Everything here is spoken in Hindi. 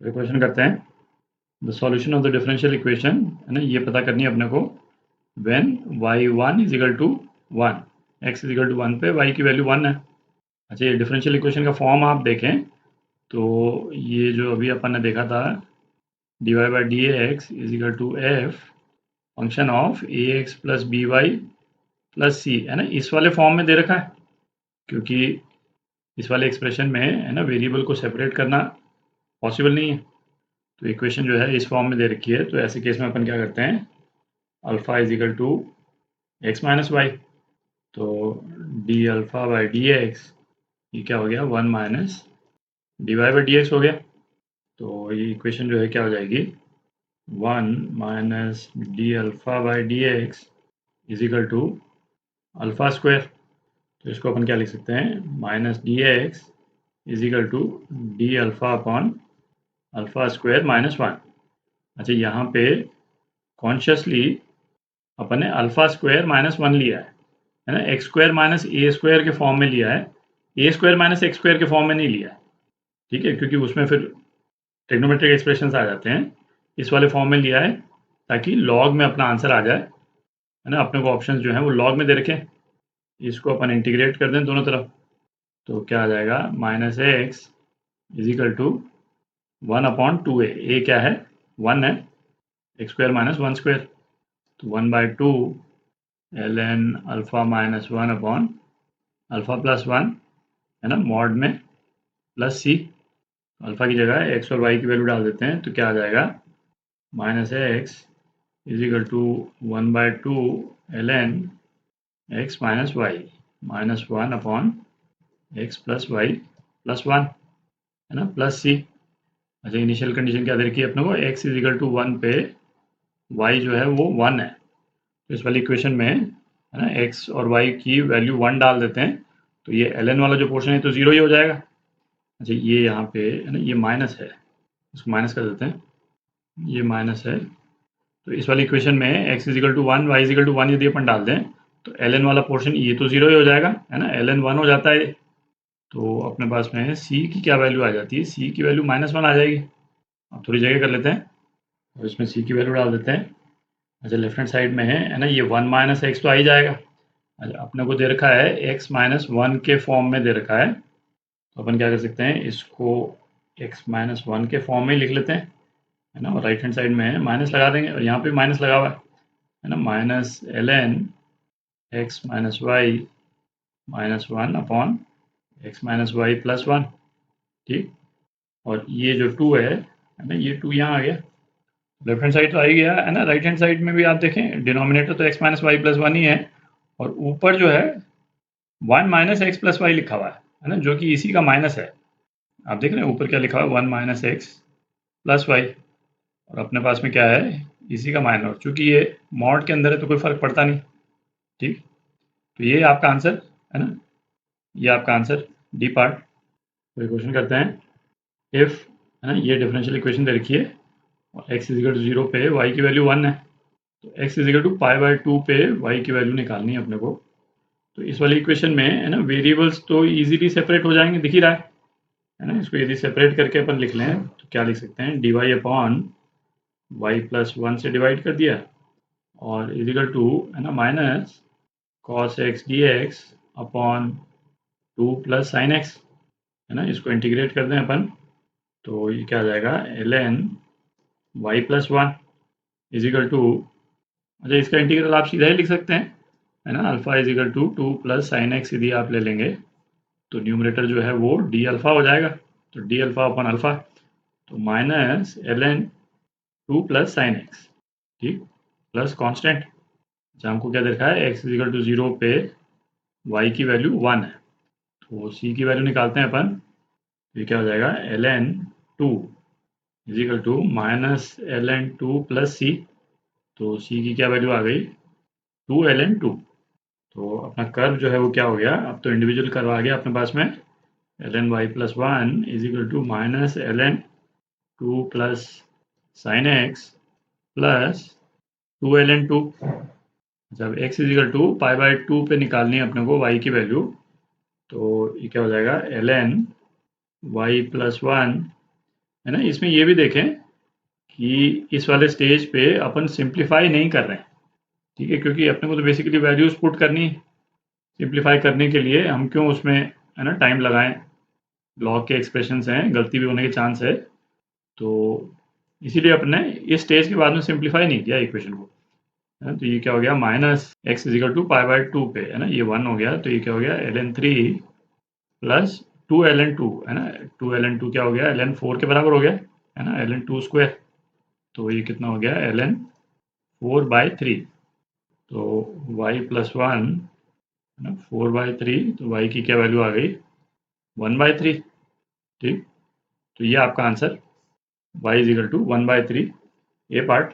तो क्वेश्चन करते हैं, the solution of the differential equation है ना, ये पता करनी है अपने को when y1 is equal to 1, x is equal to 1 पे y की वैल्यू 1 है। अच्छा, ये डिफरेंशियल इक्वेशन का फॉर्म आप देखें तो ये जो अभी अपन ने देखा था dy by D x is equal to F function of A X plus B Y plus C, है ना, इस वाले फॉर्म में दे रखा है। क्योंकि इस वाले एक्सप्रेशन में है ना वेरिएबल को सेपरेट करना पॉसिबल नहीं है, तो इक्वेशन जो है इस फॉर्म में दे रखी है। तो ऐसे केस में अपन क्या करते हैं, alpha is equal to X minus Y, तो D alpha by D X ये क्या हो गया, 1 minus D Y by D X हो गया। तो ये इक्वेशन जो है क्या हो जाएगी, 1 minus d alpha by D x is equal to alpha square. तो इसको अपन क्या लिख सकते हैं, minus d x is equal to d alpha upon alpha square minus 1। अच्छा, यहाँ पे कॉन्शियसली अपन ने अल्फा स्क्वायर माइनस 1 लिया है ना, एक्स स्क्वायर माइनस ए स्क्वायर के फॉर्म में लिया है, ए स्क्वायर माइनस एक्स स्क्वायर के फॉर्म में नहीं लिया है। ठीक है, क्योंकि उसमें फिर ट्रिग्नोमेट्रिक एक्सप्रेशंस आ जाते हैं। इस वाले फॉर्म में लिया है ताकि लॉग में अपना आंसर आ जाए, है ना। अपने को ऑप्शंस जो हैं वो लॉग में दे रखें, इसको अपन इंटीग्रेट कर दें दोनों तरफ, तो क्या आ जाएगा, minus x is equal to 1 upon 2 a क्या है, 1 है, एक्स स्क्वायर माइनस 1 स्क्वायर, तो 1 by 2 l n alpha minus 1 upon alpha plus 1, है ना, मॉड में प्लस सी। अल्फा की जगह एक्स और वाई की वैल्यू डाल देते हैं, तो क्या आ जाएगा, minus x is equal to 1 by 2 l n x minus y minus 1 upon x plus y plus 1, है ना, प्लस सी। अच्छा, इनिशियल कंडीशन क्या दे रखी है अपने को, एक्स इज इक्वल टू 1 पे वाई जो है वो 1 है, तो इस वाली इक्वेशन में है ना एक्स और वाई की वैल्यू 1 डाल देते हैं, तो ये एल एन वाला जो पोर्शन है तो ज़ीरो ही हो जाएगा। अच्छा, ये यहाँ पे है ना ये माइनस है, इसको माइनस कर देते हैं, ये माइनस है, तो इस वाली इक्वेशन में x is equal to 1 y is equal to 1 यदि अपन डाल दें तो एल एन वाला पोर्शन ये तो ज़ीरो ही हो जाएगा, है ना, एल एन 1 हो जाता है। तो अपने पास में सी की क्या वैल्यू आ जाती है, सी की वैल्यू माइनस 1 आ जाएगी। अब थोड़ी जगह कर लेते हैं और इसमें सी की वैल्यू डाल देते हैं। अच्छा, लेफ्ट हैंड साइड में है ना ये 1 माइनस एक्स तो आ ही जाएगा। अच्छा, अपने को दे रखा है एक्स माइनस 1 के फॉर्म में दे रखा है, तो अपन क्या कर सकते हैं, इसको एक्स माइनस 1 के फॉर्म में ही लिख लेते हैं, है ना, और राइट हैंड साइड में माइनस लगा देंगे, और यहाँ पे माइनस लगा हुआ है ना, minus L n x minus y minus 1 upon x minus y plus 1। ठीक, और ये जो 2 है ना, ये 2 यहाँ आ गया, लेफ्ट हैंड साइड तो आ ही गया, है ना। राइट हैंड साइड में भी आप देखें डिनोमिनेटर तो एक्स माइनस वाई प्लस 1 ही है, और ऊपर जो है 1 माइनस एक्स प्लस वाई लिखा हुआ है ना, जो कि इसी का माइनस है। आप देख रहे हैं ऊपर क्या लिखा हुआ है, 1 माइनस एक्स प्लस वाई, और अपने पास में क्या है, इसी का माइनस, चूंकि ये मॉड के अंदर है तो कोई फर्क पड़ता नहीं। ठीक, तो ये आपका आंसर है ना, ये आपका आंसर डी पार्ट। तो क्वेश्चन करते हैं, इफ है ना ये डिफरेंशियल इक्वेशन दे रखी है और x इज इक्वल टू 0 पे y की वैल्यू 1 है, तो x is equal to pi by 2 पे y की वैल्यू निकालनी है अपने को। तो इस वाली इक्वेशन में है ना वेरिएबल्स तो इजीली सेपरेट हो जाएंगे, दिख ही रहा है ना। इसको यदि सेपरेट करके अपन लिख लें तो क्या लिख सकते हैं, d y upon y plus 1 से डिवाइड कर दिया, और इजिकल टू है ना minus cos x D x upon 2 plus sine x, है ना, इसको इंटीग्रेट कर दें अपन, तो ये क्या आ जाएगा, L n y plus 1 is equal to, अच्छा इसका इंटीग्रल आप सीधा ही लिख सकते हैं, है ना, alpha is equal to 2 plus sine x यदि आप ले लेंगे तो न्यूमरेटर जो है वो डी अल्फा हो जाएगा, तो डी अल्फा अपन अल्फा, तो minus L N 2 plus sine x, ठीक, प्लस कांस्टेंट। अच्छा, हमको क्या देखा है, एक्स इजिकल टू 0 पे वाई की वैल्यू 1 है, तो सी की वैल्यू निकालते हैं अपन, तो ये क्या हो जाएगा, L N 2 is equal to minus L N 2 plus C, तो सी की क्या वैल्यू आ गई, 2 एल एन 2। तो अपना कर्व जो है वो क्या हो गया, अब तो इंडिविजुअल कर्व आ गया अपने पास में, l n y plus 1 is equal to minus L N 2 plus sine x plus 2 l N 2। जब x is equal to pi by 2 पे निकालनी है अपने को y की वैल्यू, तो ये क्या हो जाएगा, एल एन वाई प्लस 1 है ना। इसमें ये भी देखें कि इस वाले स्टेज पे अपन सिंप्लीफाई नहीं कर रहे हैं, ठीक है, क्योंकि अपने को तो बेसिकली वैल्यूज पुट करनी है। सिंप्लीफाई करने के लिए हम क्यों उसमें, है ना, टाइम लगाएं। लॉग के एक्सप्रेशंस हैं, गलती भी होने के चांस है, तो इसीलिए अपने इस स्टेज के बाद में सिंप्लीफाई नहीं किया इक्वेशन को, है ना। तो ये क्या हो गया, minus x is equal to pi by two पे, है ना, ये 1 हो गया, तो ये क्या हो गया, ln3 प्लस 2 ln2, है ना। 2 ln2 क्या हो गया, ln4 के बराबर हो गया, है ना, ln2 स्क्वायर। तो ये कितना हो गया, ln4/3। तो y प्लस 1, है ना, 4/3, तो y की क्या वैल्यू आ गई, 1/3। ठीक, तो ये आपका answer y is equal to 1/3, A part